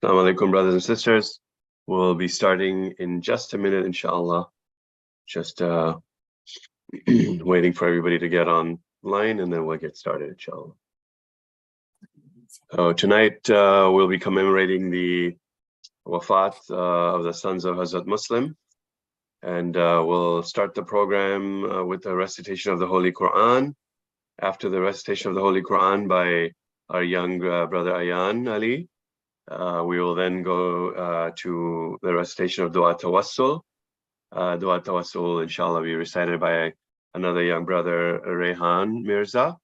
Assalamu alaikum, brothers and sisters. We'll be starting in just a minute, inshallah. Just waiting for everybody to get online, and then we'll get started, inshallah. Tonight, we'll be commemorating the Wafat of the sons of Hazrat Muslim. And we'll start the program with the recitation of the Holy Quran. After the recitation of the Holy Quran by our young brother Ayan Ali, we will then go to the recitation of Dua Tawassul. Dua Tawassul, inshallah, be recited by another young brother, Rehan Mirza.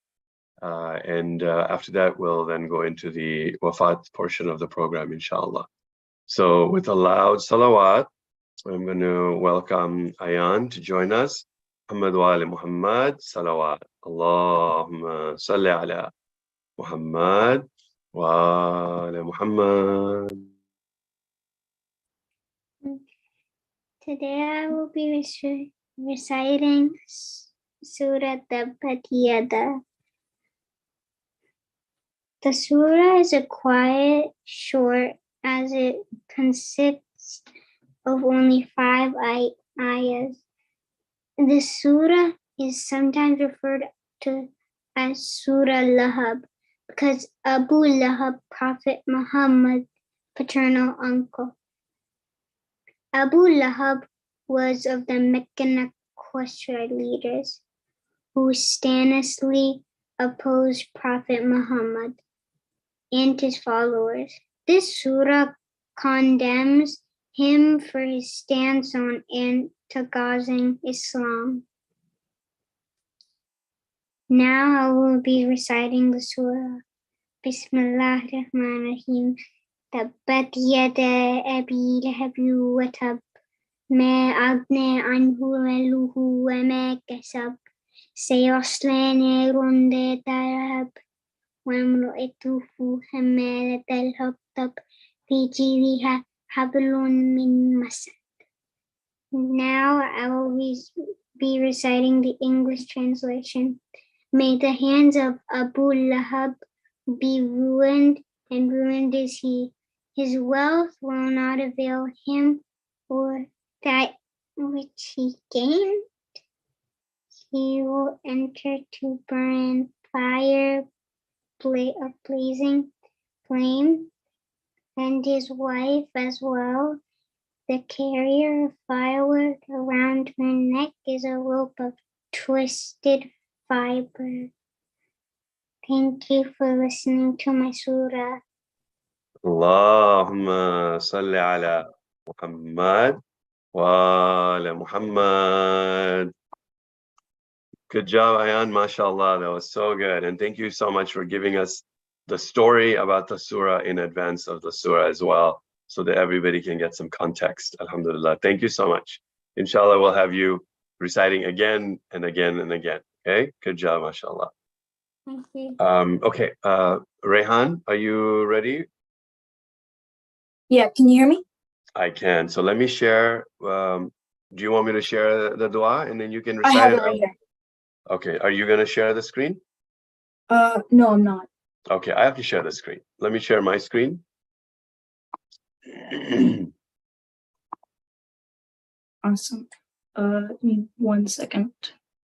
And after that, we'll then go into the Wafat portion of the program, inshallah. So with a loud salawat, I'm going to welcome Ayan to join us. Muhammad wa ali Muhammad, salawat. Allahumma salli ala Muhammad wa ali Muhammad. Today I will be reciting Surah Tabbat Yada. The surah is a quiet, short, as it consists of only 5 ayahs. The surah is sometimes referred to as Surah Lahab because Abu Lahab, Prophet Muhammad's paternal uncle. Abu Lahab was of the Meccan Quraysh leaders who strenuously opposed Prophet Muhammad and his followers. This surah condemns him for his stance on antagonizing Islam. Now I will be reciting the surah. Bismillahirrahmanirrahim. Tabbat yada abi lahabi wa tab. Ma aghna anhu maluhu wa ma kasab. Sayasla narun dhata lahab. Wa imra'atuhu hammalatal hatab. Fi jidha hablun min masad. Now I will be reciting the English translation. May the hands of Abu Lahab be ruined, and ruined is he. His wealth will not avail him or that which he gained. He will enter to burn fire, a blazing flame, and his wife as well. The carrier of firewood around her neck is a rope of twisted fiber. Thank you for listening to my surah. Allahumma salli ala Muhammad wa ala Muhammad. Good job, Ayan, mashallah. That was so good. And thank you so much for giving us the story about the surah in advance of the surah as well, so that everybody can get some context. Alhamdulillah. Thank you so much. Inshallah, we'll have you reciting again and again and again. Okay? Good job, mashallah. Thank you. Okay, Rehan, are you ready? Yeah, can you hear me? I can. So let me share. Do you want me to share the dua and then you can recite I have it? it right here. Okay, are you going to share the screen? No, I'm not. Okay, I have to share the screen. Let me share my screen. Awesome. Give me 1 second.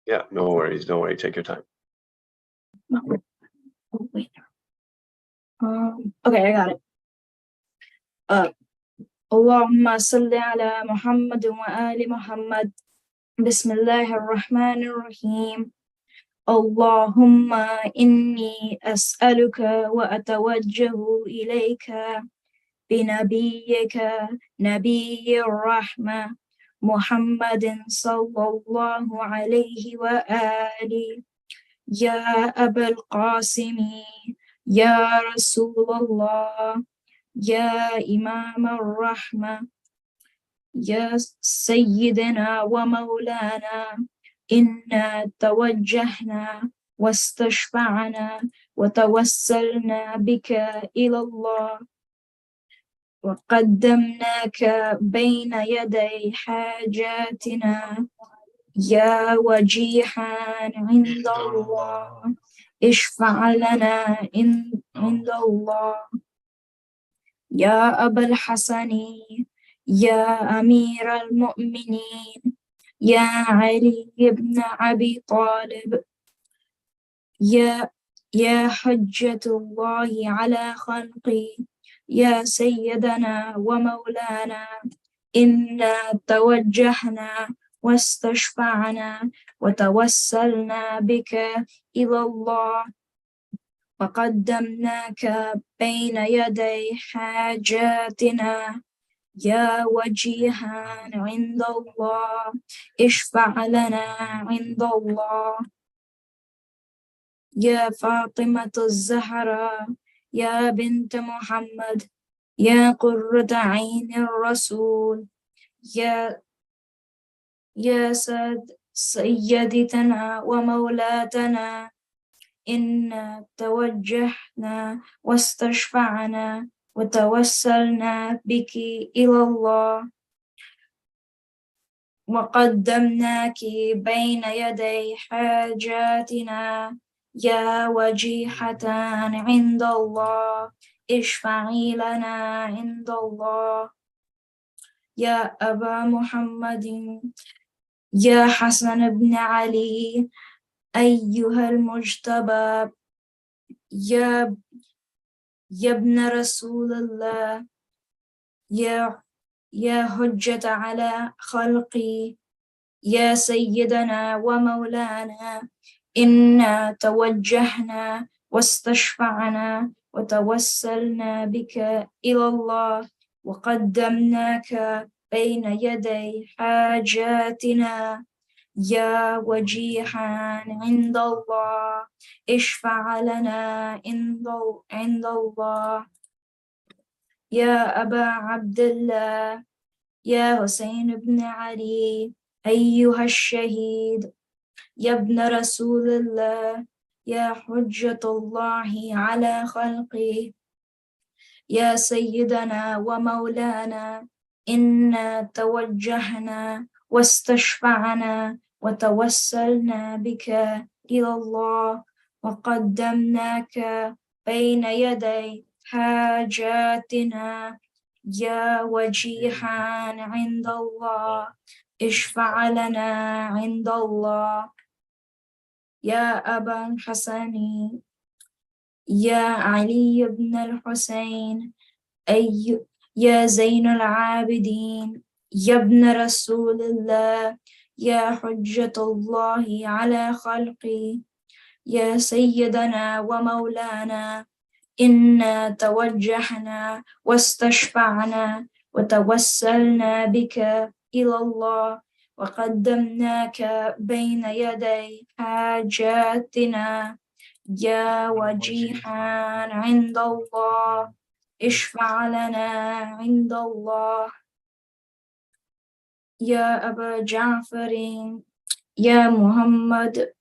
Yeah, no worries. Don't worry. Take your time. Oh, wait. Okay, I got it. Allahumma salli ala Muhammad wa ali Muhammad. Bismillahir Rahmanir Rahim. Allahumma inni as'aluka wa atawajjahu ilayka binabiyyika nabiyyir rahma Muhammadin sallallahu alayhi wa ali. Ya Abul Qasimi, Ya Rasulullah, Ya Imam al-Rahma, Ya Sayyidina wa Maulana, Inna tawajjahna wastashfa'na wa tawassalna bika ila Allah wa qaddamnaka bayna yaday hajatina Ya wajihan inda Allah اشفع لنا عند الله يا أبا الحسن يا أمير المؤمنين يا علي بن أبي طالب يا حجة الله على خلقه يا سيدنا ومولانا إنا توجهنا واستشفعنا وتوسلنا بك إلى الله وقدمناك بين يدي حاجاتنا يا وجيها عند الله اشفع لنا عند الله يا فاطمة الزهراء يا بنت محمد يا قرة عين الرسول يا سيدتنا ومولاتنا إنا توجهنا واستشفعنا وتوسلنا بك إلى الله وقدمناك بين يدي حاجاتنا يا وجيحة عند الله اشفعي لنا عند الله يا أبا محمد يا حسن بن علي أيها المجتبى يا ابن رسول الله يا حجة على خلقي يا سيدنا ومولانا إنا توجهنا واستشفعنا وتوسلنا بك إلى الله وقدمناك بين يدي حاجاتنا يا وجيها عند الله اشفع لنا عند الله يا أبا عبد الله يا حسين بن علي أيها الشهيد يا ابن رسول الله يا حجة الله على خلقه يا سيدنا ومولانا إنا توجهنا واستشفعنا وتوسلنا بك إلى الله وقدمناك بين يدي حاجاتنا يا وجيها عند الله اشفع لنا عند الله يا أبا الحسن يا علي بن الحسين يا زين العابدين يا ابن رسول الله يا حجة الله على خلقه يا سيدنا ومولانا إنا توجهنا واستشفعنا وتوسلنا بك إلى الله وقدمناك بين يدي حاجاتنا يا وجيها عند الله اشفع لنا عند الله يا أبا جعفر يا محمد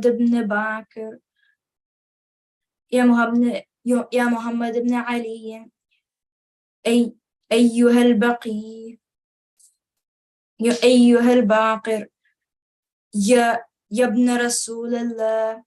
بن باكر يا محمد بن علي أيها البقي أيها الباقر يا ابن رسول الله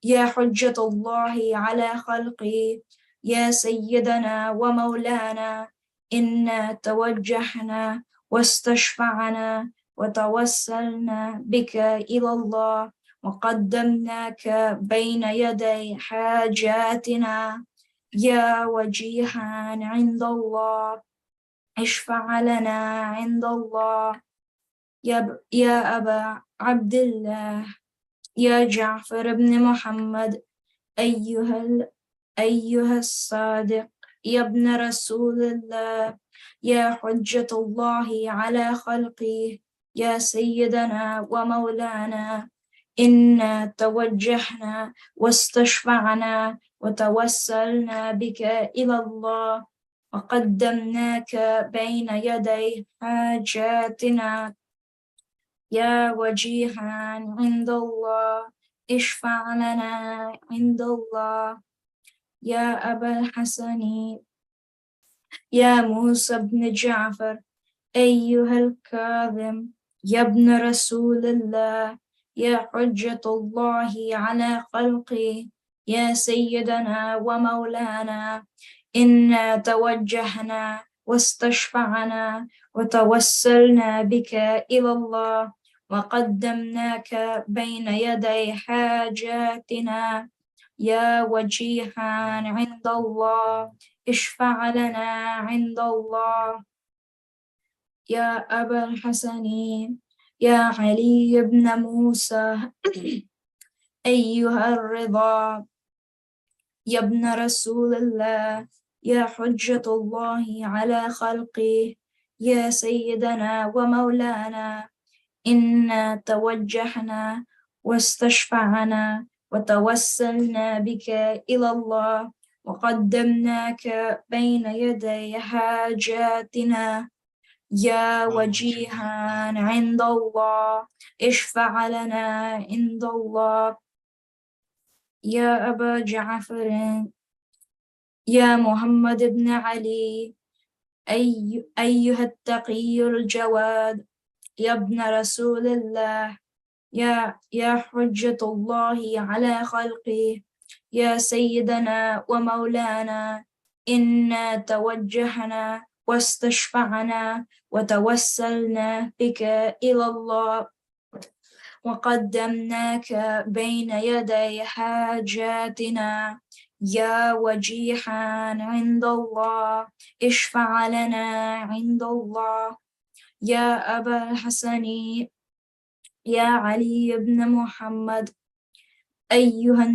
يا حجة الله على خلقه يا سيدنا ومولانا إنا توجهنا واستشفعنا وتوسلنا بك إلى الله وقدمناك بين يدي حاجاتنا يا وجيها عند الله اشفع لنا عند الله يا أبا عبد الله يا جعفر بن محمد أيها الصادق يا ابن رسول الله يا حجة الله على خلقه يا سيدنا ومولانا إنا توجهنا واستشفعنا وتوسلنا بك إلى الله وقدمناك بين يدي حاجاتنا يا وجيها عند الله اشفع لنا عند الله يا أبا الحسن يا موسى بن جعفر أيها الكاظم يا ابن رسول الله يا حجة الله على خلقه يا سيدنا ومولانا إنا توجهنا واستشفعنا وتوسلنا بك إلى الله وقدمناك بين يدي حاجاتنا يا وجيها عند الله اشفع لنا عند الله يا أبا الحسن يا علي بن موسى أيها الرضا يا ابن رسول الله يا حجة الله على خلقه يا سيدنا ومولانا إنا توجهنا واستشفعنا وتوسلنا بك إلى الله وقدمناك بين يدي حاجاتنا يا وجيها عند الله اشفع لنا عند الله يا أبا جعفر يا محمد بن علي أيها التقي الجواد يا ابن رسول الله يا حجة الله على خلقه يا سيدنا ومولانا إنا توجهنا واستشفعنا وتوسلنا بك إلى الله وقدمناك بين يدي حاجاتنا يا وجيها عند الله اشفع لنا عند الله يا أبا الحسن يا علي بن محمد أيها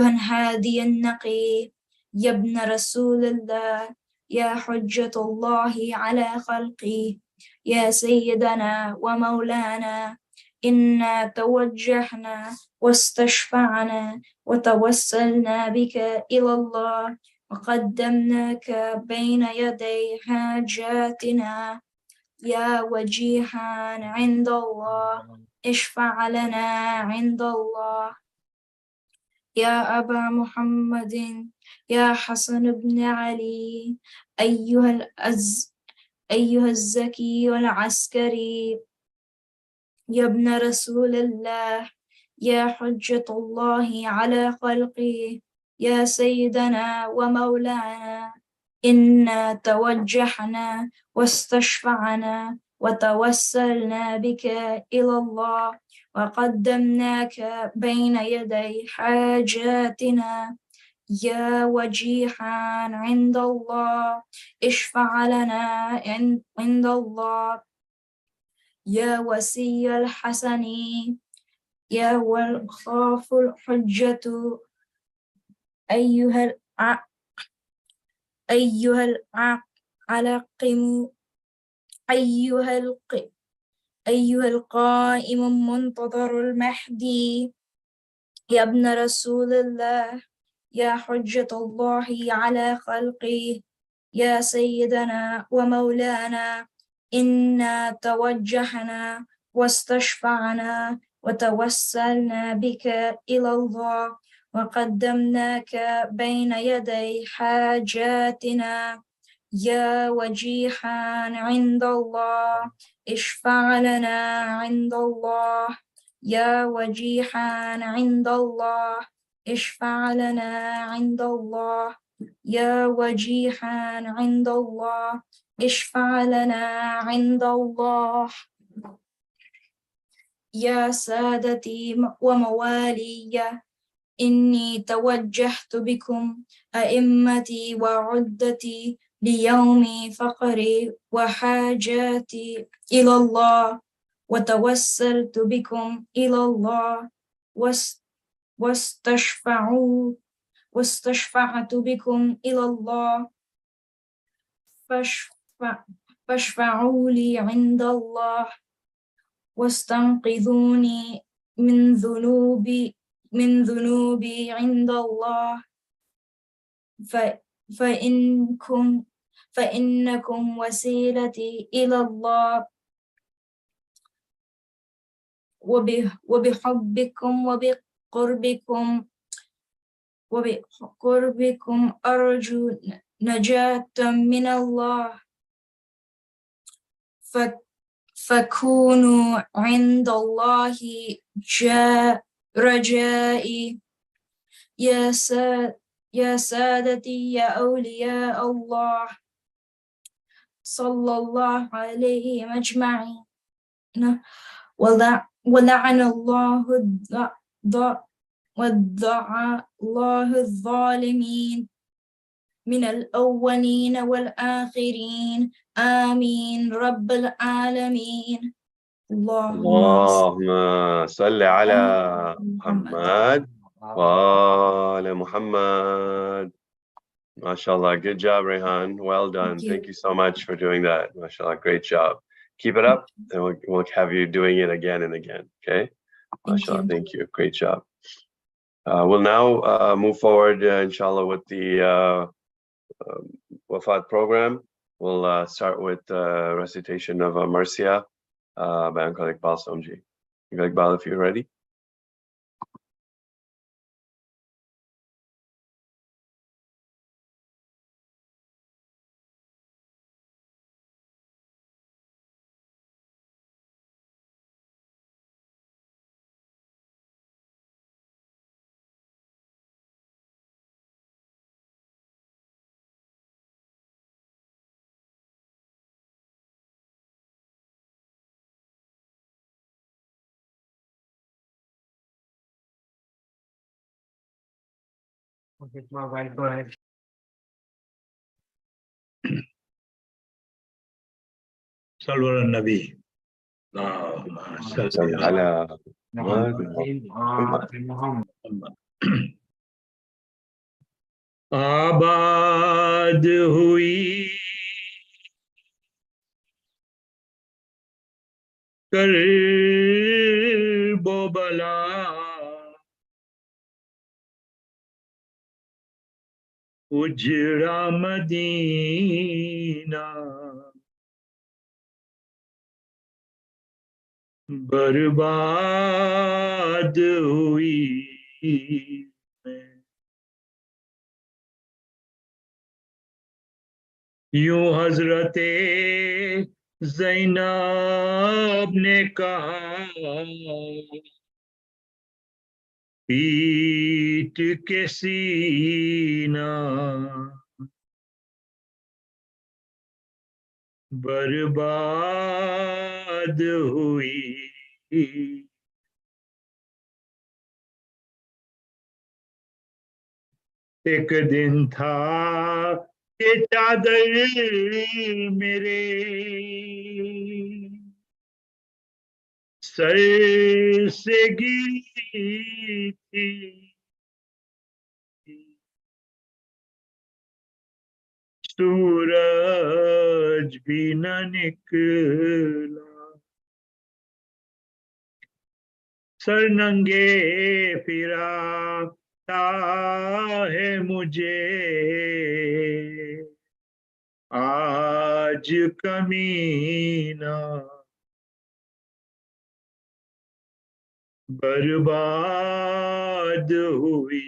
الهادي النقي يا ابن رسول الله يا حجة الله على خلقه يا سيدنا ومولانا إنا توجهنا واستشفعنا وتوسلنا بك إلى الله وقدمناك بين يدي حاجاتنا يا وجيها عند الله اشفع لنا عند الله يا أبا محمد يا حسن بن علي أيها الزكي العسكري يا ابن رسول الله يا حجة الله على خلقه يا سيدنا ومولانا إنا توجهنا واستشفعنا وتوسلنا بك إلى الله وقدمناك بين يدي حاجاتنا يا وجيها عند الله اشفع لنا عند الله يا وسي الحسن يا والخاف الحجة أيها العلقم أيها القائم منتظر المهدي يا ابن رسول الله يا حجة الله على خلقه يا سيدنا ومولانا إنا توجهنا واستشفعنا وتوسلنا بك إلى الله وقدمناك بين يدي حاجاتنا يا وجيها عند الله اشفع لنا عند الله يا وجيها عند الله اشفع لنا عند الله يا وجيها عند الله اشفع لنا عند الله يا سادتي وموالي إني توجهت بكم أئمتي وعدتي ليوم فقري وحاجاتي إلى الله وتوسلت بكم إلى الله واستشفعت بكم إلى الله فاشفعوا لي عند الله واستنقذوني من ذنوبي عند الله فإنكم وسيلتي إلى الله وبقربكم أرجو نجاة من الله فكونوا عند الله رجائي يا سادتي يا أولياء الله صلى الله عليهم أجمعين ولعن الله الله الظالمين من الأولين والآخرين آمين رب العالمين اللهم صل على محمد. محمد وآل محمد. MashaAllah, good job, Rehan. Well done. Thank you so much for doing that. MashaAllah, great job. Keep it up, and we'll have you doing it again and again. Okay? MashaAllah, thank you. Great job. We'll now move forward, inshallah, with the Wafat program. We'll start with recitation of Marcia by Uncle Iqbal Somji. Uncle Iqbal, if you're ready. Okay, my wife, go ahead. Salwa Nabi. صل على محمد. आबाद हुई करबो बला उजड़ा Medina बर्बाद हुई यूं हजरते ज़ैनब ने कहा पीट के सीना बर्बाद हुई एक दिन था कि चादर मेरे सर से गिरी थी सूरज भी न निकला सर नंगे फिरा है मुझे आज कमीना बर्बाद हुई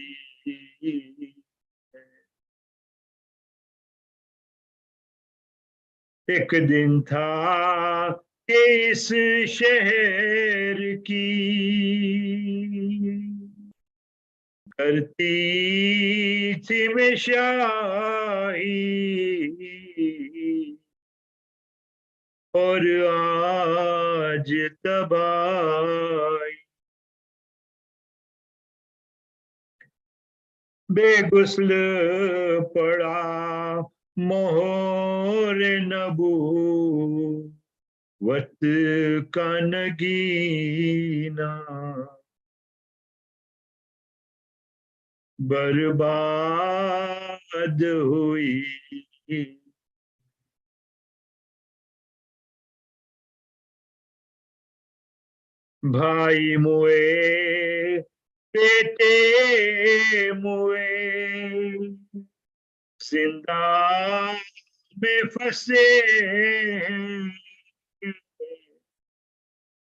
एक दिन था कि इस शहर की करती थी मैं शाही और आज तबाही बेगुस्ल पड़ा मोहर नबूवत का नगीना बर्बाद हुई भाई मुए बेटे मुए जिंदा में फंसे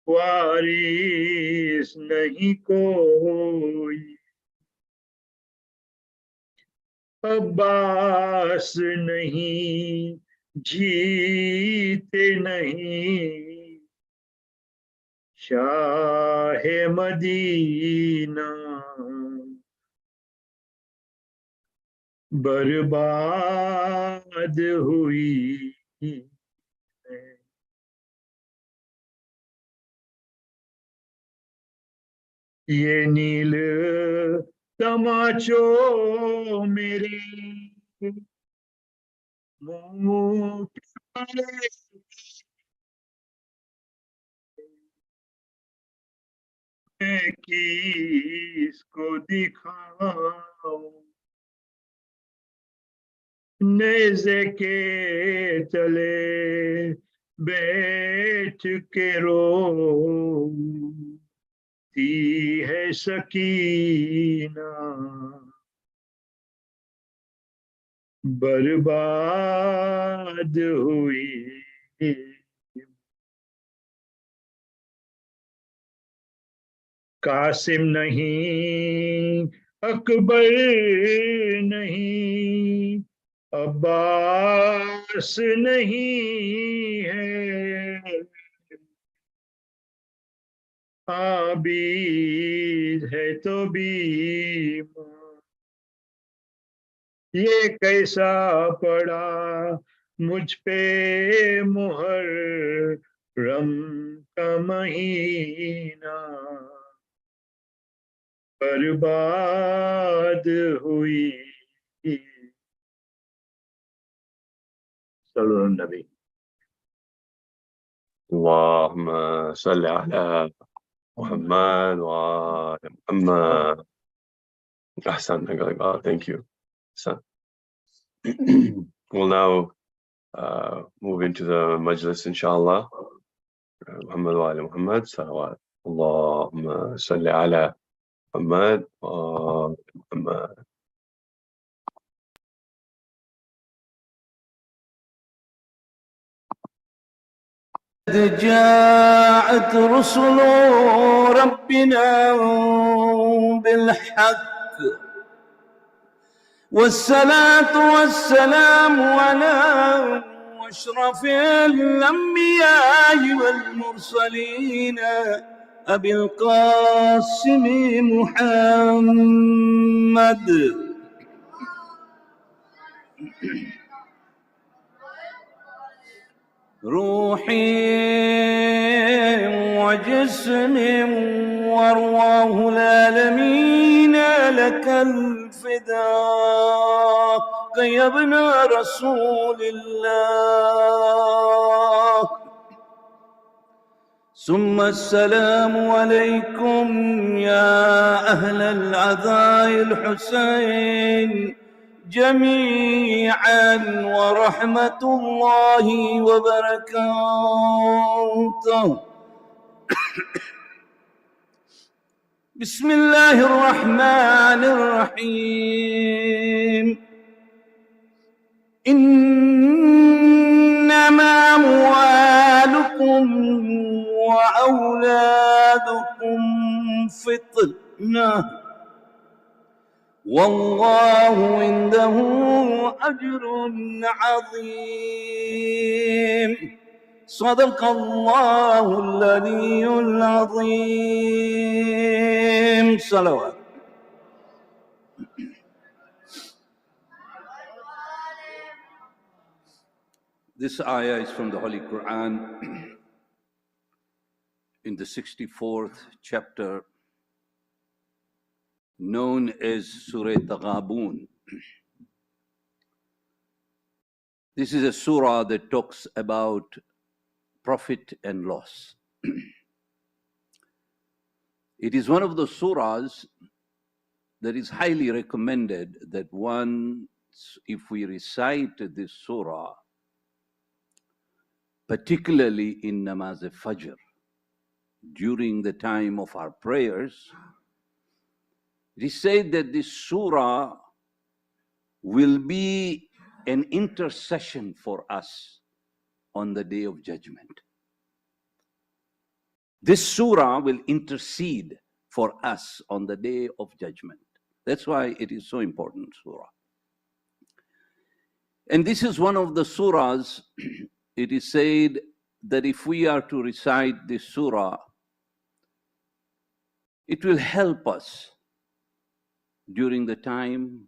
वारिस नहीं कोई अब्बास नहीं जीते नहीं शाह मदीना बर्बाद हुई है। ये नील तमाचो मेरे मुंह पे मैं किसको दिखाऊं, नेज़े के तले बैठ के रोती है सकीना, बर्बाद हुई। कासिम नहीं, अकबर नहीं, अब्बास नहीं है, आबिद है तो बीमार। ये कैसा पड़ा मुझ पे मुहर्रम का महीना, बर्बाद हुई। सल्लल्लाहु अलैहि नबी। اللهم صل على محمد وعلى محمد. Ahsan, thank you. Ahsan. We'll now move into the majlis, inshallah. محمد وعلى محمد صلوات. اللهم صل على محمد وعلى محمد. جاءت رسل ربنا بالحق والصلاة والسلام على أشرف الأنبياء والمرسلين أبي القاسم محمد. روحي وجسم وارواح العالمين لك الفداء يا ابن رسول الله. ثم السلام عليكم يا أهل العزاء الحسين جميعا ورحمة الله وبركاته. بسم الله الرحمن الرحيم. إنما أموالكم وأولادكم فتنة والله عنده أجر عظيم. صدق الله العلي العظيم. صلوات. This ayah is from the Holy Quran in the 64th chapter, known as Surah Taghabun. This is a surah that talks about profit and loss. It is one of the surahs that is highly recommended that one, if we recite this surah, particularly in Namaz al-Fajr, during the time of our prayers, it is said that this surah will be an intercession for us on the Day of Judgment. This surah will intercede for us on the Day of Judgment. That's why it is so important, surah. And this is one of the surahs, it is said that if we are to recite this surah, it will help us during the time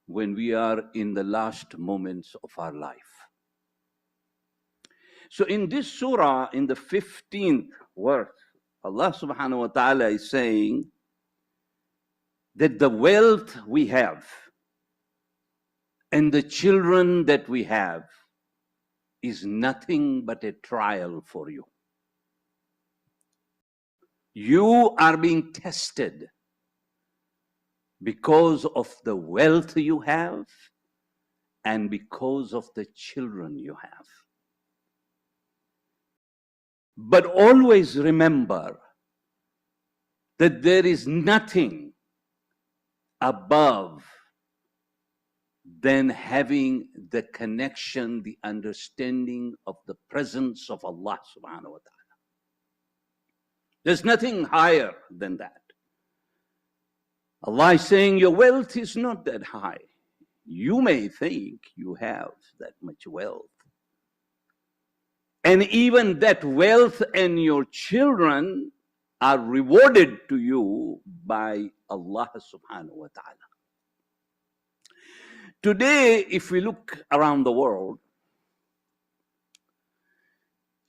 when we are in the last moments of our life. So in this surah, in the 15th verse, Allah subhanahu wa ta'ala is saying that the wealth we have and the children that we have is nothing but a trial for you. You are being tested because of the wealth you have and because of the children you have. But always remember that there is nothing above than having the connection, the understanding of the presence of Allah subhanahu wa ta'ala. There's nothing higher than that. Allah is saying your wealth is not that high. You may think you have that much wealth. And even that wealth and your children are rewarded to you by Allah subhanahu wa ta'ala. Today, if we look around the world,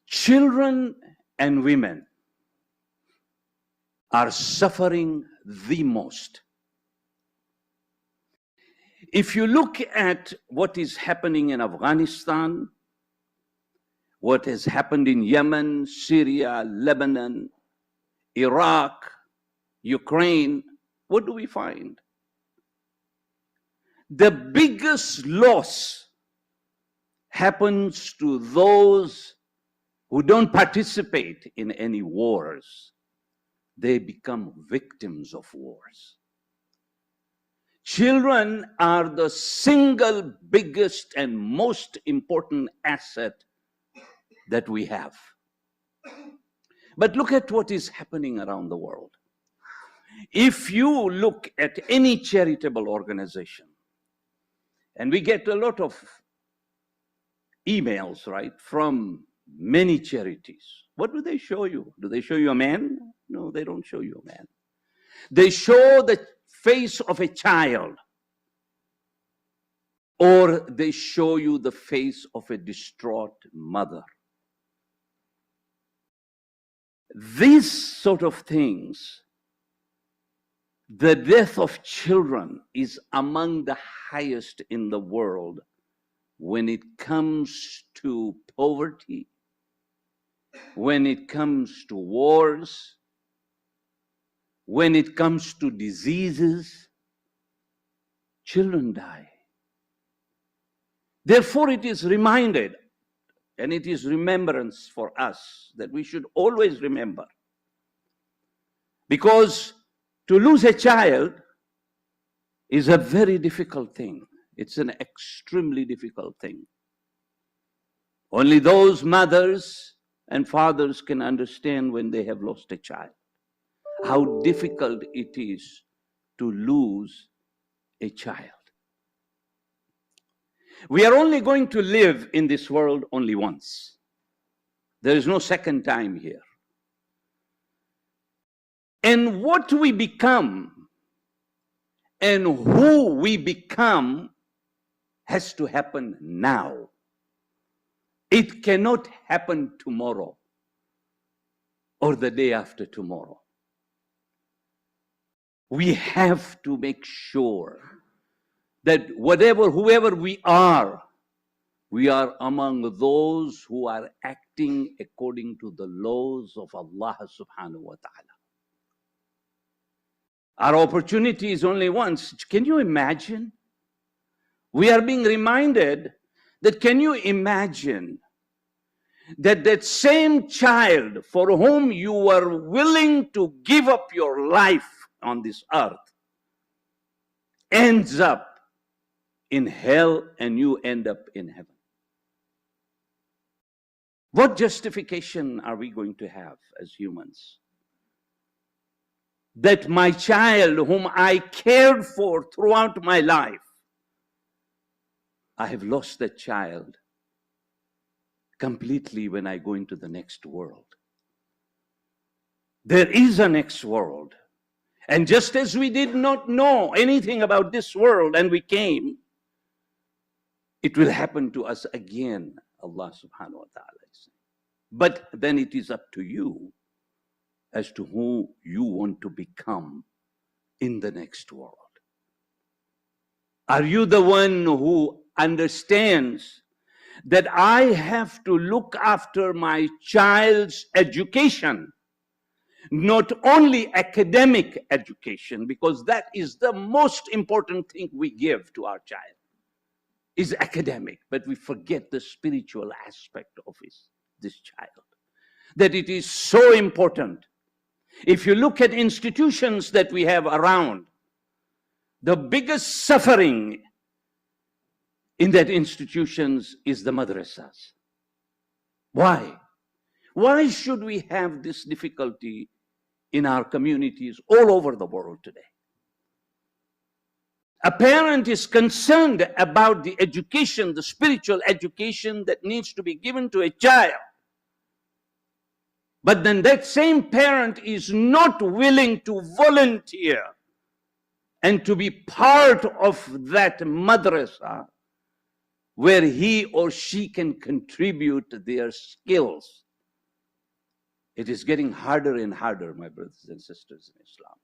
children and women are suffering the most. If you look at what is happening in Afghanistan, what has happened in Yemen, Syria, Lebanon, Iraq, Ukraine, what do we find? The biggest loss happens to those who don't participate in any wars. They become victims of wars. Children are the single biggest and most important asset that we have. But look at what is happening around the world. If you look at any charitable organization, and we get a lot of emails, right, from many charities. What do they show you? Do they show you a man? No, they don't show you a man. They show the face of a child, or they show you the face of a distraught mother. These sort of things, the death of children is among the highest in the world when it comes to poverty, when it comes to wars, when it comes to diseases. Children die. Therefore, it is reminded, and it is remembrance for us that we should always remember. Because to lose a child is a very difficult thing. It's an extremely difficult thing. Only those mothers and fathers can understand when they have lost a child, how difficult it is to lose a child. We are only going to live in this world only once. There is no second time here. And what we become and who we become has to happen now. It cannot happen tomorrow or the day after tomorrow. We have to make sure that whoever we are among those who are acting according to the laws of Allah subhanahu wa ta'ala. Our opportunity is only once. Can you imagine? We are being reminded that, can you imagine that that same child for whom you were willing to give up your life on this earth ends up in hell and you end up in heaven? What justification are we going to have as humans? That my child, whom I cared for throughout my life, I have lost that child completely when I go into the next world. There is a next world, And just as we did not know anything about this world and we came, it will happen to us again, Allah subhanahu wa ta'ala is saying. But then it is up to you as to who you want to become in the next world. Are you the one who understands that I have to look after my child's education, not only academic education, because that is the most important thing we give to our child, is academic, but we forget the spiritual aspect of this child, that it is so important. If you look at institutions that we have around, the biggest suffering in that institutions is the madrasas. Why? Why should we have this difficulty in our communities all over the world today? A parent is concerned about the education, the spiritual education that needs to be given to a child. But then that same parent is not willing to volunteer and to be part of that madrasa where he or she can contribute their skills. It is getting harder and harder, my brothers and sisters in Islam.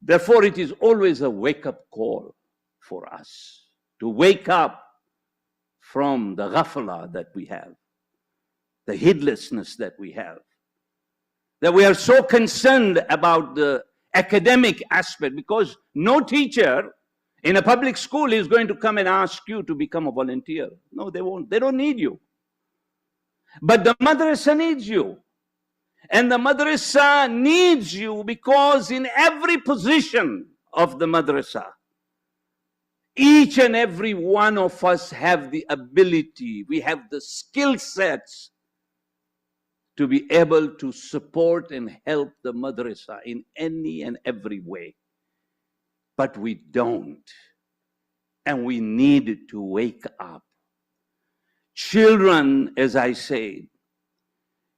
Therefore, it is always a wake-up call for us to wake up from the ghafla that we have, the heedlessness that we have, that we are so concerned about the academic aspect, because no teacher in a public school is going to come and ask you to become a volunteer. No, they won't. They don't need you. But the madrasa needs you. And the madrasa needs you because in every position of the madrasa, each and every one of us have the ability, we have the skill sets to be able to support and help the madrasa in any and every way. But we don't. And we need to wake up. Children, as I said,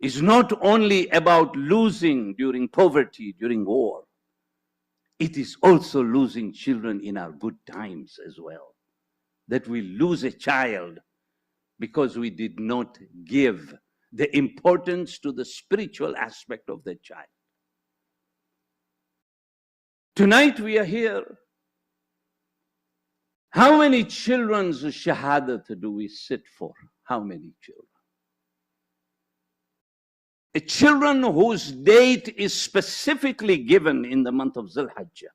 is not only about losing during poverty, during war. It is also losing children in our good times as well. That we lose a child because we did not give the importance to the spiritual aspect of the child. Tonight we are here. How many children's shahadat do we sit for? How many children? A children whose date is specifically given in the month of Zulhijjah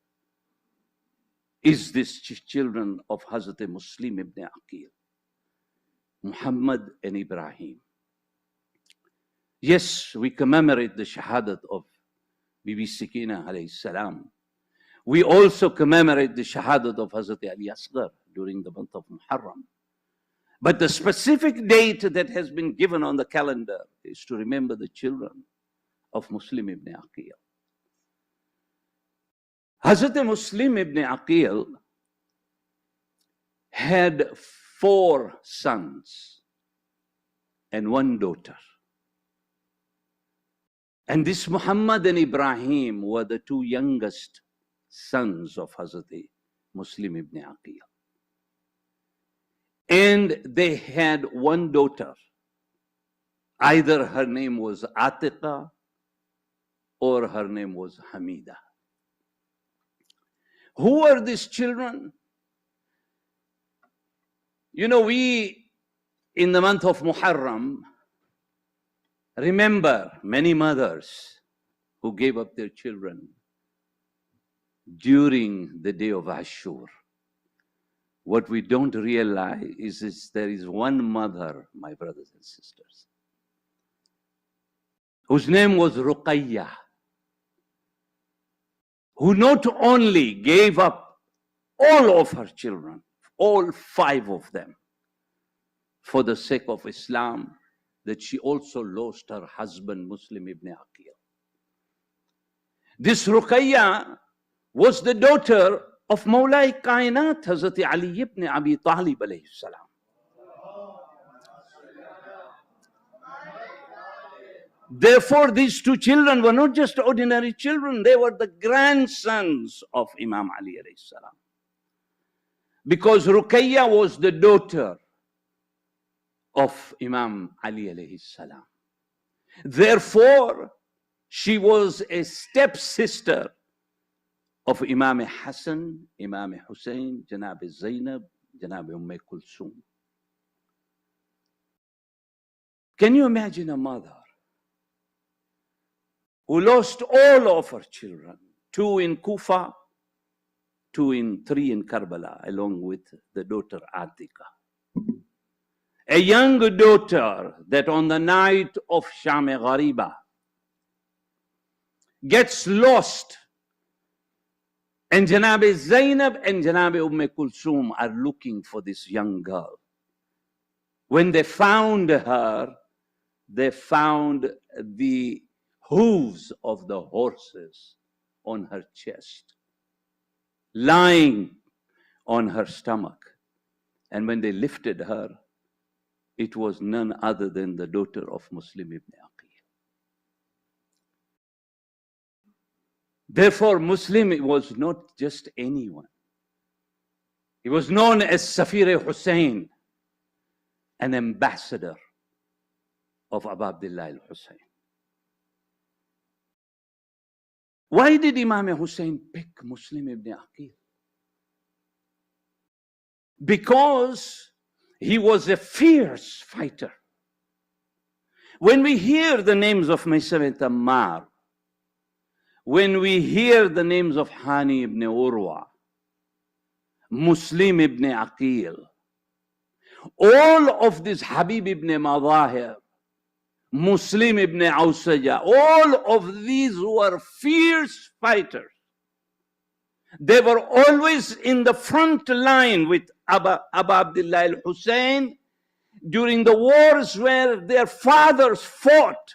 is this children of Hazrat Muslim ibn Aqil, Muhammad and Ibrahim. Yes, we commemorate the shahadat of Bibi Sakina alayhi salam. We also commemorate the shahadat of Hazrat Ali Asghar during the month of Muharram. But the specific date that has been given on the calendar is to remember the children of Muslim ibn Aqil. Hazrat Muslim ibn Aqil had 4 sons and 1 daughter. And this Muhammad and Ibrahim were the 2 youngest sons of Hazrat Muslim ibn Aqil. And they had 1 daughter. Either her name was Atiqa or her name was Hamida. Who are these children? You know, we, in the month of Muharram, remember many mothers who gave up their children during the day of Ashur. What we don't realize is there is one mother, my brothers and sisters, whose name was Ruqayyah, who not only gave up all of her children, all 5 of them, for the sake of Islam, that she also lost her husband, Muslim ibn Aqil. This Ruqayyah was the daughter of Mawlai Kainat, Hazrat Ali ibn Abi Talib alayhi salam. Therefore, these two children were not just ordinary children, they were the grandsons of Imam Ali alayhi salam. Because Ruqayya was the daughter of Imam Ali alayhi salam. Therefore, she was a stepsister of Imam Hassan, Imam Hussein, Janab Zainab, Janab Kulsum. Can you imagine a mother who lost all of her children, 2 in Kufa, 3 in Karbala, along with the daughter Atika? A young daughter that on the night of Sham-e Ghariba gets lost, and Janab Zainab and Janab Kulsum are looking for this young girl. When they found her, they found the hooves of the horses on her chest, lying on her stomach. And when they lifted her, it was none other than the daughter of Muslim ibn Aqil. Therefore, Muslim was not just anyone. He was known as Safir Hussein, an ambassador of Abu Abdullah al-Hussein. Why did Imam Hussein pick Muslim ibn Aqil? Because he was a fierce fighter. When we hear the names of Maysar ibn Ammar, when we hear the names of Hani ibn Urwa, Muslim ibn Aqil, all of these, Habib ibn Madahir, Muslim ibn Awsaja, all of these were fierce fighters. They were always in the front line with Abu Abdullah al-Hussein during the wars where their fathers fought.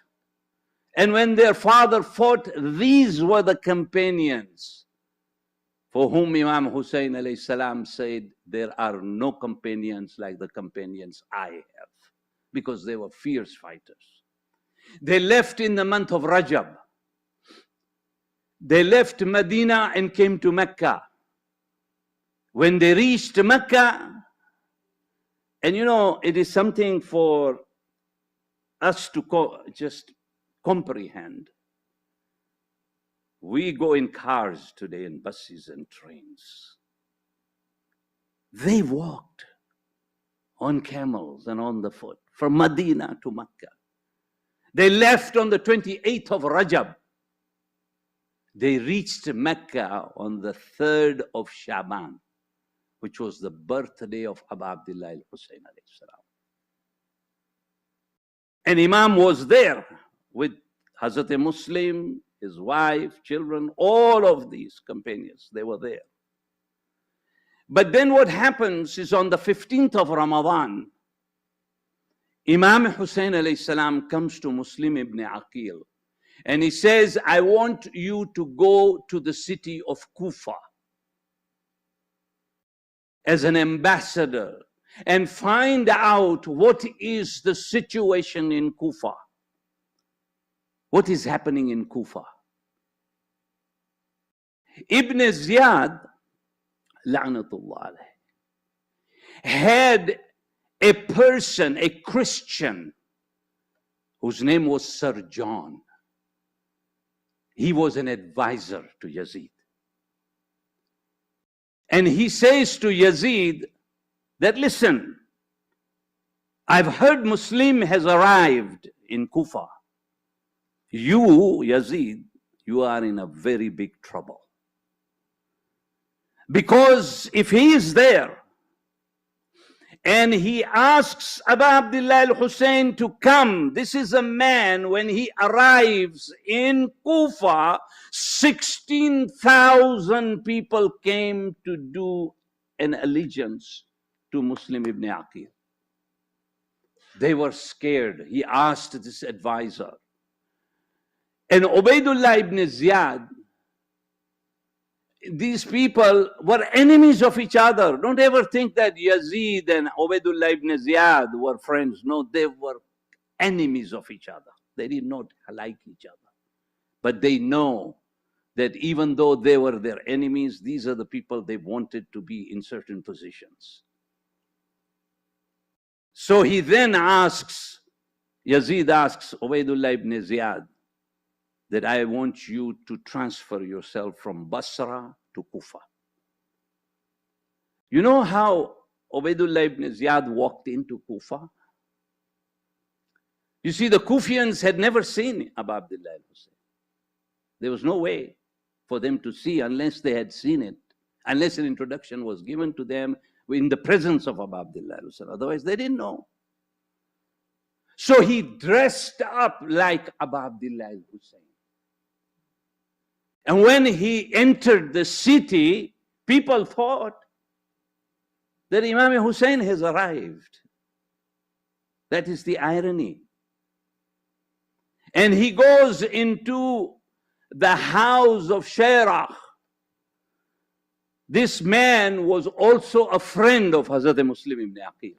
And when their father fought, these were the companions for whom Imam Hussein alayhi salam said, there are no companions like the companions I have, because they were fierce fighters. They left in the month of Rajab. They left Medina and came to Mecca. When they reached Mecca, and you know, it is something for us to just comprehend. We go in cars today, in buses and trains. They walked on camels and on the foot from Medina to Mecca. They left on the 28th of Rajab. They reached Mecca on the 3rd of Shaban, which was the birthday of Abu Abdullah al-Hussein alayhi salam. And Imam was there with Hazrat Muslim, his wife, children, all of these companions, they were there. But then what happens is on the 15th of Ramadan, Imam Hussein alayhi salam comes to Muslim ibn Aqil and he says, I want you to go to the city of Kufa as an ambassador and find out what is the situation in Kufa. What is happening in Kufa? Ibn Ziyad, la'natullah alayh, had a person, a Christian, whose name was Sir John. He was an advisor to Yazid. And he says to Yazid that, listen, I've heard Muslim has arrived in Kufa. You, Yazid, you are in a very big trouble. Because if he is there and he asks Abu Abdullah al-Hussein to come, this is a man, when he arrives in Kufa, 16,000 people came to do an allegiance to Muslim ibn Aqil. They were scared. He asked this advisor. And Ubaidullah ibn Ziyad, these people were enemies of each other. Don't ever think that Yazid and Ubaidullah ibn Ziyad were friends. No, they were enemies of each other. They did not like each other. But they know that even though they were their enemies, these are the people they wanted to be in certain positions. So he then asks, Yazid asks Ubaidullah ibn Ziyad, that I want you to transfer yourself from Basra to Kufa. You know how Ubaidullah ibn Ziyad walked into Kufa? You see, the Kufians had never seen Abu Abdullah al-Hussein. There was no way for them to see unless they had seen it, unless an introduction was given to them in the presence of Abu Abdullah al-Hussein. Otherwise, they didn't know. So he dressed up like Abu Abdullah al-Hussein. And when he entered the city, people thought that Imam Hussein has arrived. That is the irony. And he goes into the house of Shayrah. This man was also a friend of Hazrat Muslim ibn Aqil.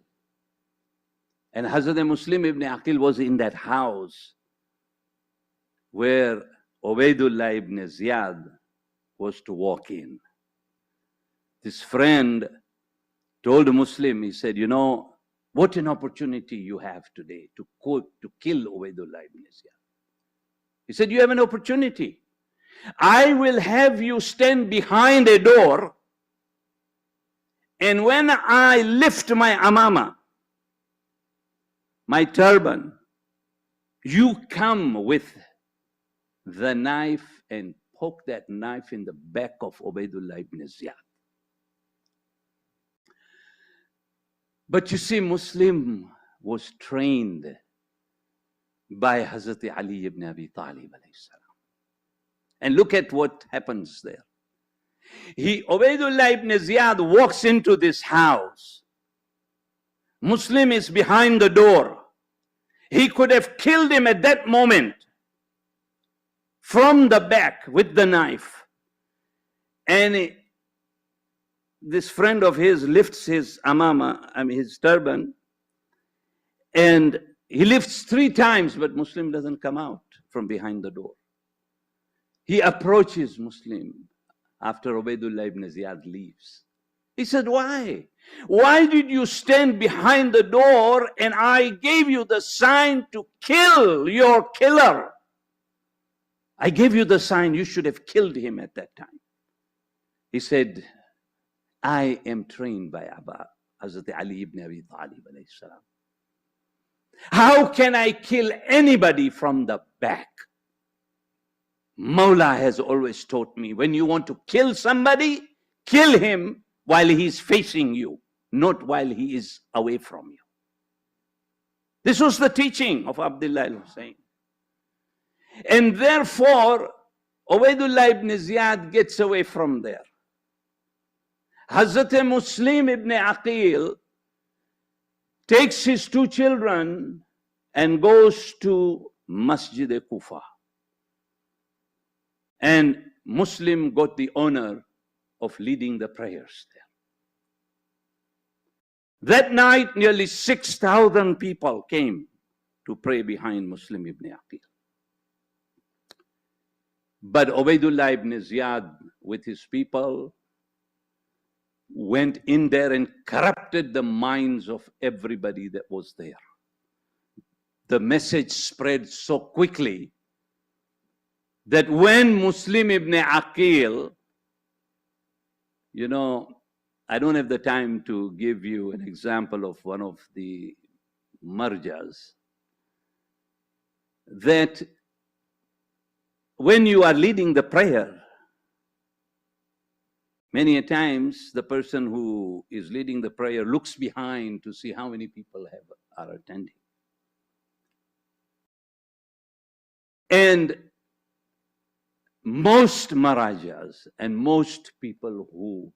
And Hazrat Muslim ibn Aqil was in that house where Ubaidullah ibn Ziyad was to walk in. This friend told Muslim, he said, you know, what an opportunity you have today to kill Ubaidullah ibn Ziyad. He said, you have an opportunity. I will have you stand behind a door, and when I lift my amama, my turban, you come with the knife and poke that knife in the back of Ubaidullah ibn Ziyad. But you see, Muslim was trained by Hazrat Ali ibn Abi Talib alayhi salam. And look at what happens there. Ubaidullah ibn Ziyad walks into this house. Muslim is behind the door. He could have killed him at that moment from the back with the knife. And this friend of his lifts his amama, his turban, and he lifts 3 times, but Muslim doesn't come out from behind the door. He approaches Muslim after Ubaidullah ibn Ziyad leaves. He said, why? Why did you stand behind the door and I gave you the sign to kill your killer? I gave you the sign, you should have killed him at that time. He said, I am trained by Hazrat Ali ibn Abi Talib alayhi salam. How can I kill anybody from the back? Mawla has always taught me, when you want to kill somebody, kill him while he is facing you, not while he is away from you. This was the teaching of Abdullah al-Hussein. And therefore, Ubaidullah ibn Ziyad gets away from there. Hazrat Muslim ibn Aqil takes his 2 children and goes to Masjid Kufa. And Muslim got the honor of leading the prayers there. That night, nearly 6,000 people came to pray behind Muslim ibn Aqil. But Ubaidullah ibn Ziyad with his people went in there and corrupted the minds of everybody that was there. The message spread so quickly that when Muslim ibn Aqil, you know, I don't have the time to give you an example of one of the marjas, that when you are leading the prayer, many a times the person who is leading the prayer looks behind to see how many people are attending. And most Maharajas and most people who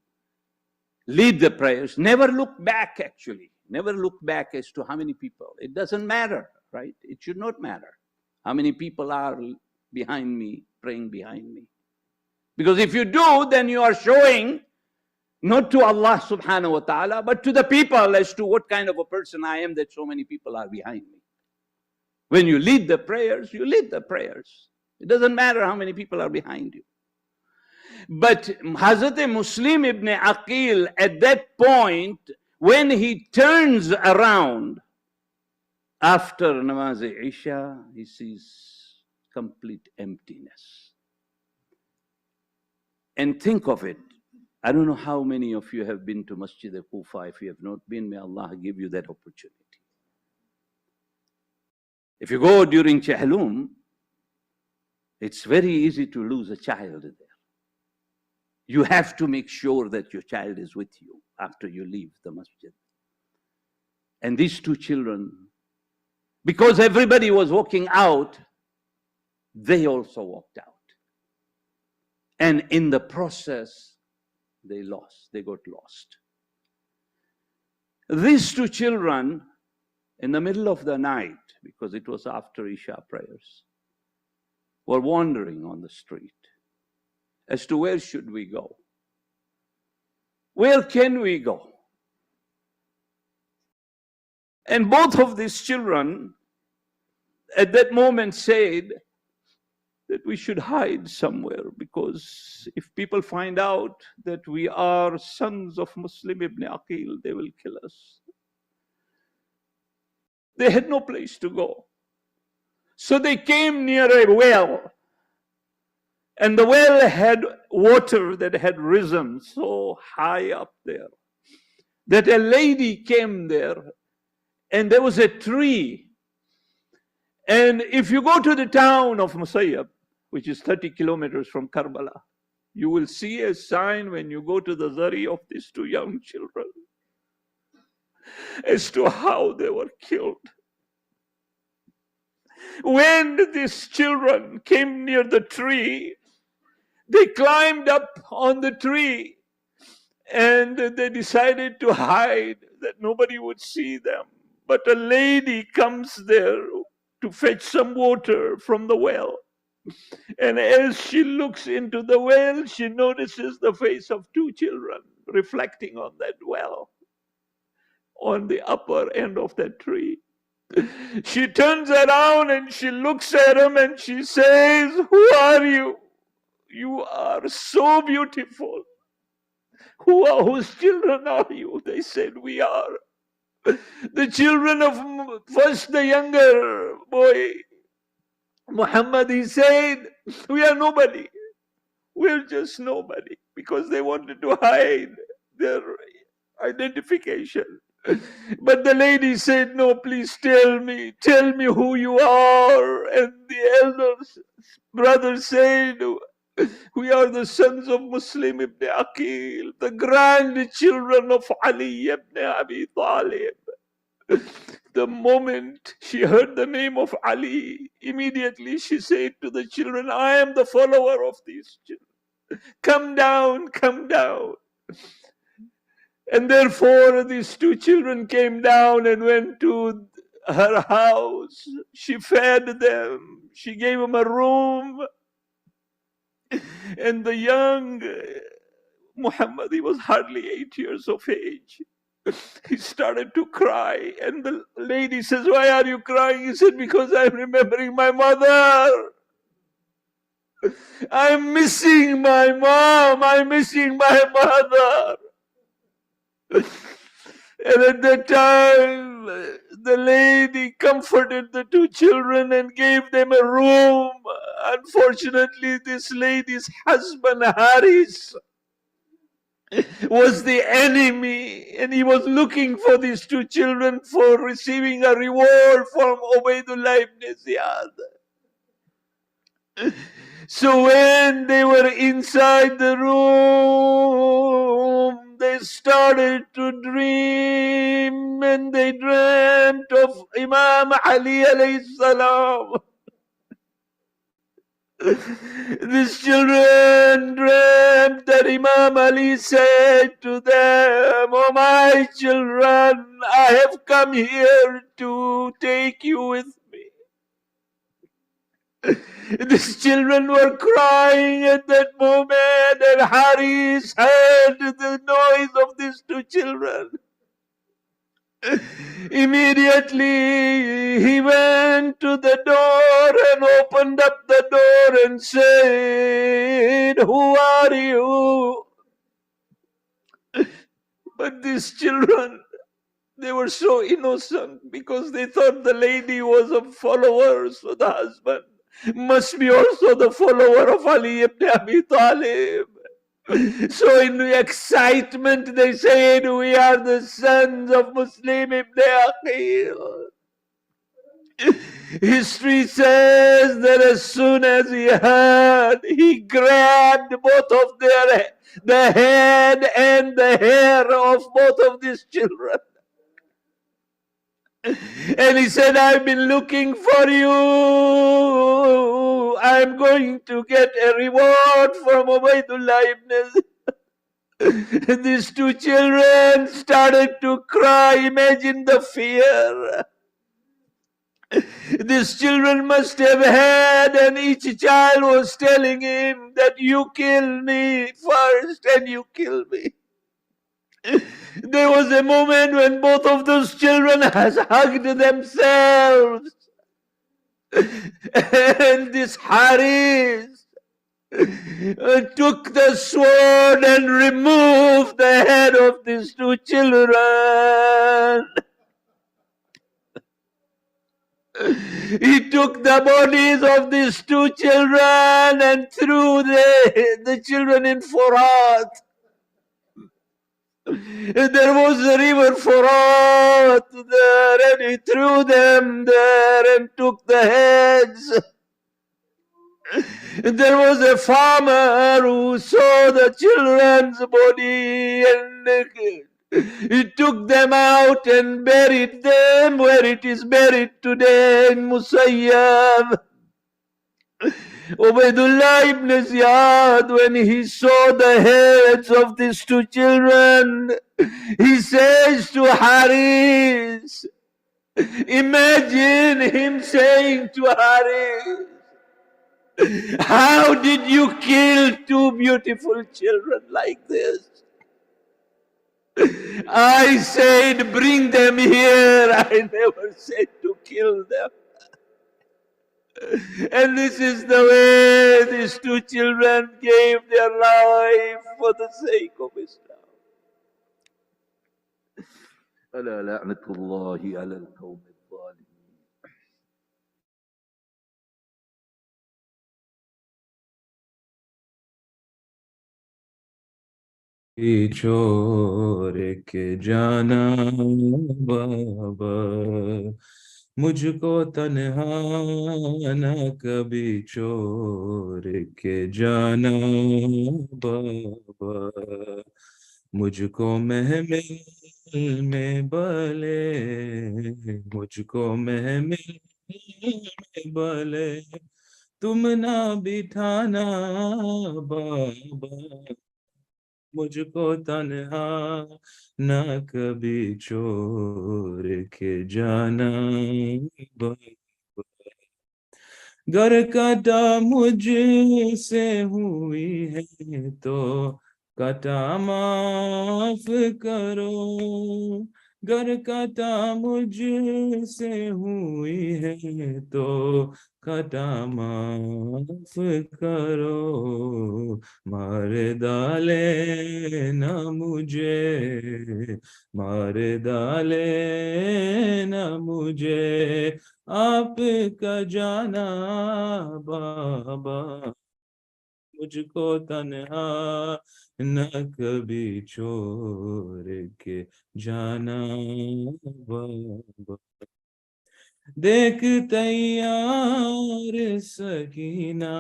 lead the prayers never look back, actually. Never look back as to how many people. It doesn't matter, right? It should not matter how many people are behind me, praying behind me. Because if you do, then you are showing not to Allah subhanahu wa ta'ala, but to the people as to what kind of a person I am that so many people are behind me. When you lead the prayers, you lead the prayers. It doesn't matter how many people are behind you. But Hazrat Muslim ibn Aqil, at that point, when he turns around after Namaz Isha, he sees complete emptiness. And think of it. I don't know how many of you have been to Masjid al-Kufa. If you have not been, may Allah give you that opportunity. If you go during Chahlum, it's very easy to lose a child there. You have to make sure that your child is with you after you leave the masjid. And these two children, because everybody was walking out, they also walked out. And in the process, they got lost. These two children, in the middle of the night, because it was after Isha prayers, were wandering on the street as to where should we go? Where can we go? And both of these children at that moment said that we should hide somewhere, because if people find out that we are sons of Muslim ibn Aqil, they will kill us. They had no place to go. So they came near a well. And the well had water that had risen so high up there that a lady came there, and there was a tree. And if you go to the town of Musayyab, which is 30 kilometers from Karbala, you will see a sign when you go to the zari of these two young children as to how they were killed. When these children came near the tree, they climbed up on the tree and they decided to hide, that nobody would see them. But a lady comes there to fetch some water from the well. And as she looks into the well, she notices the face of two children reflecting on that well, on the upper end of that tree. She turns around and she looks at them and she says, "Who are you? You are so beautiful. Whose children are you?" They said, "We are the children of first the younger boy, Muhammad." He said, "We are nobody. We're just nobody," because they wanted to hide their identification. But the lady said, "No, please tell me who you are." And the elder brother said, "We are the sons of Muslim ibn Aqil, the grandchildren of Ali ibn Abi Talib." The moment she heard the name of Ali, immediately she said to the children, "I am the follower of these children. Come down, come down." And therefore these two children came down and went to her house. She fed them. She gave them a room. And the young Muhammad, he was hardly 8 years of age. He started to cry. And the lady says, "Why are you crying?" He said, "Because I'm remembering my mother. I'm missing my mom. I'm missing my mother." And at that time, the lady comforted the two children and gave them a room. Unfortunately, this lady's husband, Haris, was the enemy, and he was looking for these two children for receiving a reward from Ubaydullah ibn Ziyad. So when they were inside the room, they started to dream, and they dreamt of Imam Ali alayhi salam. These children dreamt that Imam Ali said to them, "Oh my children, I have come here to take you with me." These children were crying at that moment, and Haris heard the noise of these two children. Immediately he went to the door and opened up the door and said, "Who are you?" But these children, they were so innocent because they thought the lady was a follower, so the husband must be also the follower of Ali ibn Abi Talib. So in excitement they said, "We are the sons of Muslim ibn Aqil." History says that as soon as he heard, he grabbed both of the head and the hair of both of these children. And he said, "I've been looking for you. I'm going to get a reward from Ubaidullah ibn." These two children started to cry. Imagine the fear. These children must have had, and each child was telling him that you kill me first and you kill me. There was a moment when both of those children has hugged themselves. And this Haris took the sword and removed the head of these two children. He took the bodies of these two children and threw the children in Furat. There was a river Furat there, and he threw them there and took the heads. There was a farmer who saw the children's body and he took them out and buried them where it is buried today in Musayyab. Ubaidullah ibn Ziyad, when he saw the heads of these two children, he says to Haris, imagine him saying to Haris, "How did you kill two beautiful children like this?" I said, "Bring them here." I never said to kill them. And this is the way these two children gave their life for the sake of Islam. ألا لعنة الله على القوم الظالمين. छोड़ के जाना बाबा, मुझको तन्हा न कभी छोड़ के जाना बाबा, मुझको महमिल में भले, मुझको महमिल में भले तुम ना बिठाना बाबा, मुझको तन्हा न कभी छोड़ के जाना बाबा। गर कटा मुझसे हुई है तो कटा माफ करो, गर कटा मुझसे हुई है तो कटा माफ करो, मार डाले न मुझे, मार डाले न मुझे आपका जाना बाबा, मुझको तन्हा न कभी छोड़ के जाना बाबा। देख तैयार सकीना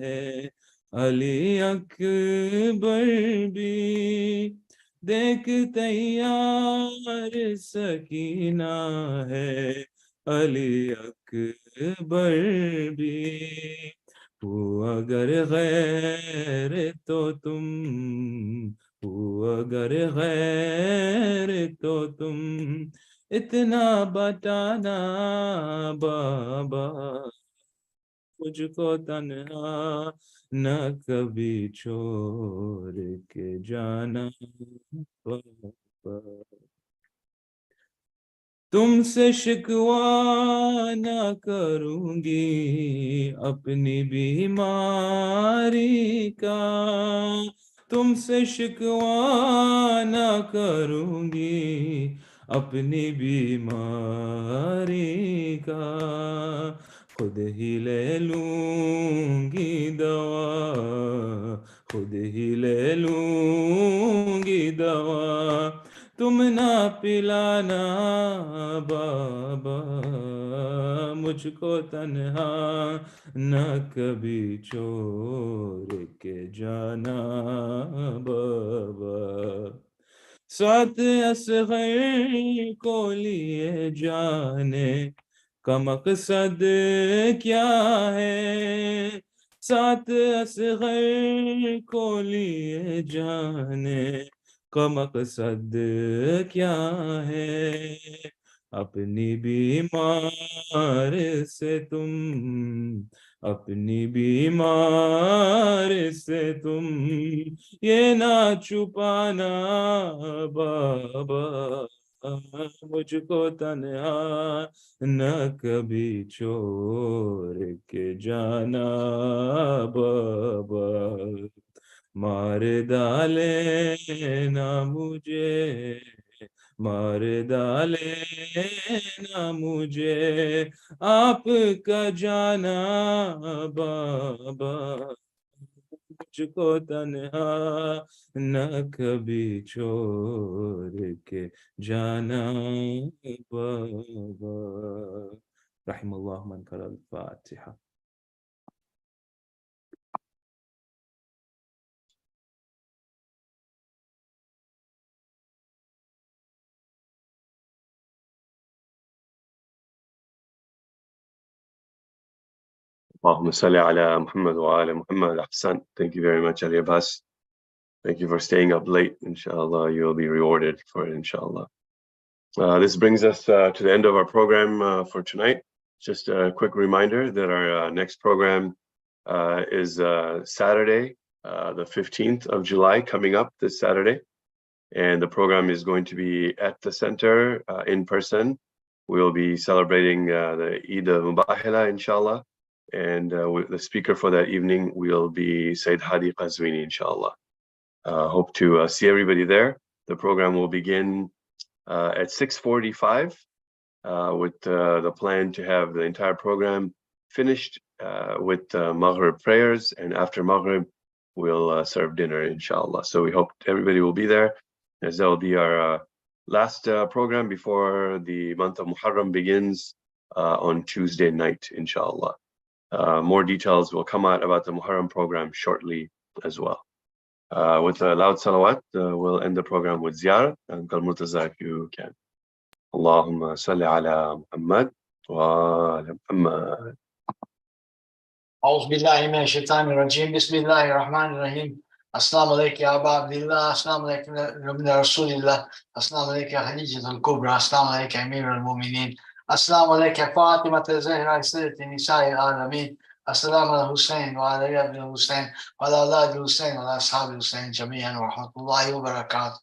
है अली अकबर भी, देख तैयार सकीना है अली अकबर भी, अगर गैर तो तुम, अगर गैर तो तुम इतना बताना बाबा, मुझको तन्हा न कभी छोड़ के जाना बाबा। तुमसे शिकवा ना करूंगी अपनी बीमारी का, तुमसे शिकवा ना करूंगी अपनी बीमारी का, खुद ही ले लूंगी दवा, खुद ही ले लूंगी दवा, तुम ना पिलाना बाबा मुझको तन्हा, न कभी छोड़ के जाना बाबा। साथ असग़र को लिए जाने का मकसद क्या है, साथ असग़र को लिए जाने का मकसद क्या है, अपनी बीमार से तुम, अपनी बीमार से तुम ये ना छुपाना बाबा, मुझको तन्हा न कभी छोड़ के जाना बाबा, मार डाले ना मुझे, मार डाले ना मुझे आपका जाना बाबा, मुझको तन्हा न कभी छोड़ के जाना बाबा। रहिमल्लाह मन क़रा अल-फ़ातिहा। Allahumma salli ala Muhammad wa ala Muhammad. Ahsan. Thank you very much, Ali Abbas. Thank you for staying up late. Inshallah, you will be rewarded for it, inshallah. This brings us to the end of our program for tonight. Just a quick reminder that our next program is Saturday, the 15th of July, coming up this Saturday. And the program is going to be at the center in person. We'll be celebrating the Eid al-Mubahila, inshallah. And the speaker for that evening will be Sayyid Hadi Qazwini, inshallah. Hope to see everybody there. The program will begin at 6:45 with the plan to have the entire program finished with Maghrib prayers. And after Maghrib, we'll serve dinner, inshallah. So we hope everybody will be there, as that will be our last program before the month of Muharram begins on Tuesday night, inshallah. More details will come out about the Muharram program shortly as well. With a loud salawat, we'll end the program with ziyarat. And Qal Murtaza, if you can. Allahumma salli ala Muhammad wa ala Muhammad. أعوذ بالله من الشيطان الرجيم بسم الله الرحمن الرحيم السلام عليك يا أبا عبد الله السلام عليك من رسول الله السلام عليك يا خديجة الكبرى السلام عليك يا أمير المؤمنين السلام عليك يا فاطمة الزهراء سيدة نساء العالمين السلام على الحسين وعلى ابن الحسين وعلى أولاد الحسين وعلى أصحاب الحسين جميعا ورحمة الله وبركاته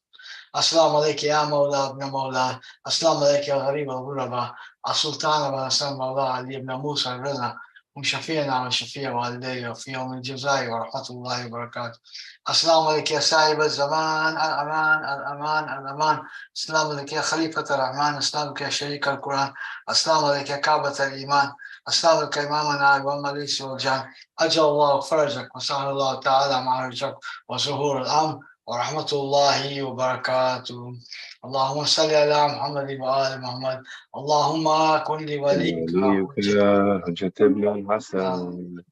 السلام عليك يا مولى ابن مولى السلام عليك يا غريب الغرباء السلطان ابن مولى علي بن موسى الرضا وشفيعنا وشفيع والدي وفي يوم الجزاء ورحمة الله وبركاته السلام عليك يا صاحب الزمان الأمان الأمان الأمان السلام عليك يا خليفة الرحمن السلام عليك يا شريك القرآن السلام عليك يا كعبة الإيمان السلام عليك يا إمامنا والمليس والجان أجل الله فرجك وسهل الله تعالى معرجك وظهور الأمر ورحمة الله وبركاته اللهم صل على محمد وآل محمد اللهم كن لوليك حجة ابن الحسن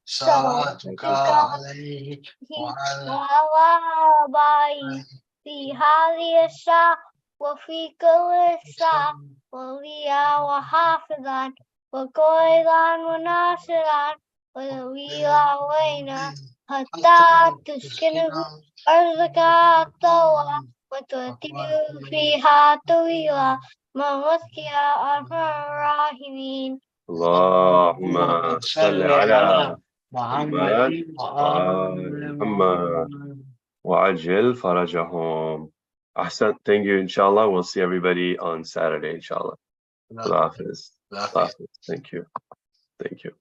صلاتك عليه وعلى آبائي في هذه الساعة وفي كل ساعة وليا وحافظا وقائدا وناصرا ولويا وينا حتى تسكنه أرضك طوعا وتؤتيه فيها طويلا موتك يا أرحم الراحمين اللهم صل على محمد وآل محمد وعجل فرجهم. Ahsan. Thank you, inshallah. We'll see everybody on Saturday, inshallah. Allah Hafiz. Allah Hafiz. Thank you. Thank you.